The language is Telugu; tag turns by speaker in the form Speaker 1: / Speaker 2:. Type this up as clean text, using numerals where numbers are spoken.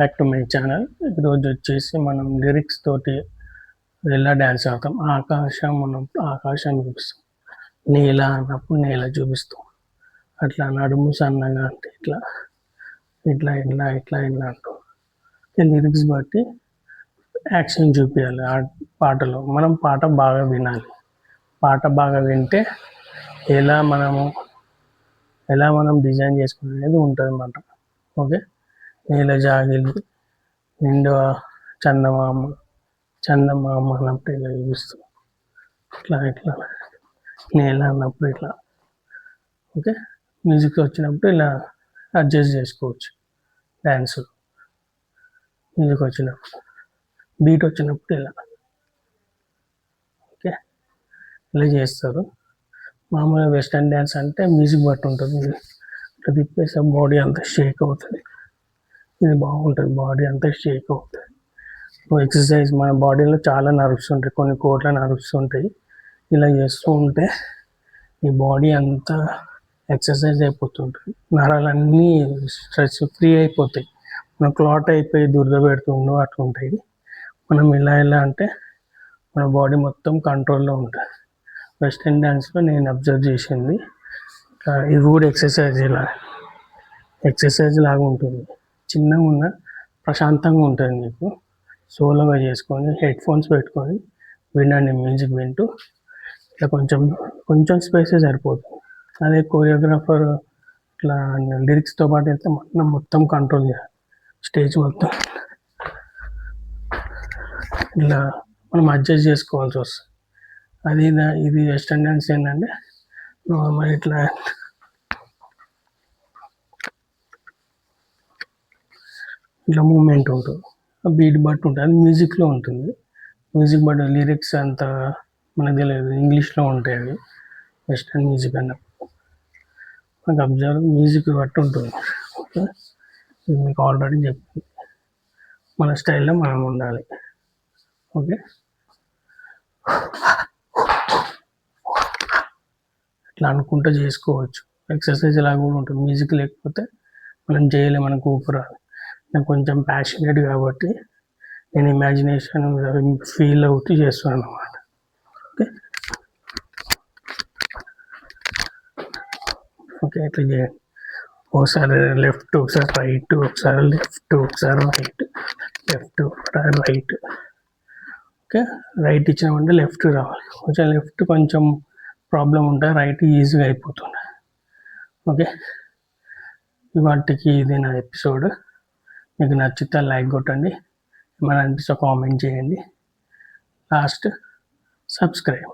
Speaker 1: Back to my channel. ఈరోజు వచ్చేసి మనం లిరిక్స్ తోటి ఎలా డ్యాన్స్ ఆడతాం. ఆకాశం చూపిస్తాం, నేల అన్నప్పుడు నేల చూపిస్తాం, అట్లా నడుము సన్నగా అంటే ఇట్లా ఇట్లా ఇట్లా ఇట్లా ఇట్లా అంటూ లిరిక్స్ బట్టి యాక్షన్ చూపించాలి. ఆ పాటలో మనం పాట బాగా వినాలి. పాట బాగా వింటే ఎలా మనం డిజైన్ చేసుకునేది ఉంటుంది అన్నమాట. ఓకే, నేల జాగిలి నిండు చందమామ అన్నప్పుడు ఇలా చూపిస్తాం, ఇట్లా ఇట్లా నేల అన్నప్పుడు ఇట్లా. ఓకే, మ్యూజిక్ వచ్చినప్పుడు ఇలా అడ్జస్ట్ చేసుకోవచ్చు. డ్యాన్స్ మ్యూజిక్ వచ్చినప్పుడు, బీట్ వచ్చినప్పుడు ఇలా. ఓకే, ఇలా చేస్తారు. మామూలుగా వెస్టర్న్ డ్యాన్స్ అంటే మ్యూజిక్ బట్టి ఉంటుంది. ఇట్లా తిప్పేస్తే బాడీ అంతా షేక్ అవుతుంది. ఇది బాగుంటుంది, బాడీ అంతా షేక్ అవుతుంది. ఎక్సర్సైజ్, మన బాడీలో చాలా నర్వ్స్ ఉంటాయి, కొన్ని కోట్ల నర్వ్స్ ఉంటాయి. ఇలా చేస్తూ ఉంటే ఈ బాడీ అంతా ఎక్సర్సైజ్ అయిపోతుంటుంది. నరాలన్నీ స్ట్రెస్ ఫ్రీ అయిపోతాయి. మనం క్లాట్ అయిపోయి దురద పెడుతుండో అట్లా ఉంటాయి. మనం ఎలా అంటే మన బాడీ మొత్తం కంట్రోల్లో ఉంటుంది. వెస్టర్న్ డ్యాన్స్లో నేను అబ్జర్వ్ చేసింది ఇది కూడా ఎక్సర్సైజ్ లాగా ఉంటుంది. చిన్నగా ఉన్న ప్రశాంతంగా ఉంటుంది. మీకు సోలోగా చేసుకొని హెడ్ ఫోన్స్ పెట్టుకొని వినండి, మ్యూజిక్ వింటూ. ఇట్లా కొంచెం స్పేసే సరిపోతుంది. అదే కొరియోగ్రాఫర్ ఇట్లా లిరిక్స్తో పాటు అయితే మొత్తం కంట్రోల్ చేయాలి. స్టేజ్ మొత్తం ఇట్లా మనం అడ్జస్ట్ చేసుకోవాల్సి వస్తుంది. ఇది వెస్టర్న్ డ్యాన్స్ ఏంటంటే నార్మల్ ఇట్లా మూమెంట్ ఉంటుంది, బీట్ బట్టి ఉంటుంది. అది మ్యూజిక్లో ఉంటుంది. మ్యూజిక్ బట్టి లిరిక్స్ అంతా మనకు తెలియదు, ఇంగ్లీష్లో ఉంటాయి అవి. వెస్టర్న్ మ్యూజిక్ అన్నప్పుడు మనకు అబ్జర్వ్ మ్యూజిక్ బట్టి ఉంటుంది. ఓకే, ఇది మీకు ఆల్రెడీ చెప్పింది. మన స్టైల్లో మనం ఉండాలి. ఓకే, ఇట్లా అనుకుంటూ చేసుకోవచ్చు. ఎక్సర్సైజ్ లాగా కూడా ఉంటుంది. మ్యూజిక్ లేకపోతే మనం చేయలేము, మనకు ఊపిరాలి. నేను కొంచెం ప్యాషనేట్ కాబట్టి నేను ఇమాజినేషన్ ఫీల్ అవుతూ చేస్తున్నాను అన్నమాట. ఓకే ఓకే, ఇట్లా చేయండి. ఒకసారి లెఫ్ట్, ఒకసారి రైట్, ఒకసారి లెఫ్ట్, ఒకసారి right, left right. Okay, right ఇచ్చినామంటే లెఫ్ట్ రావాలి. కొంచెం లెఫ్ట్ కొంచెం ప్రాబ్లం ఉంటుంది, రైట్ ఈజీగా అయిపోతుంది. ఓకే, ఇవాటికి ఇది నా ఎపిసోడ్. మీకు నచ్చితే లైక్ కొట్టండి, ఏమైనా అనిపిస్తే కామెంట్ చేయండి, లాస్ట్ సబ్స్క్రైబ్.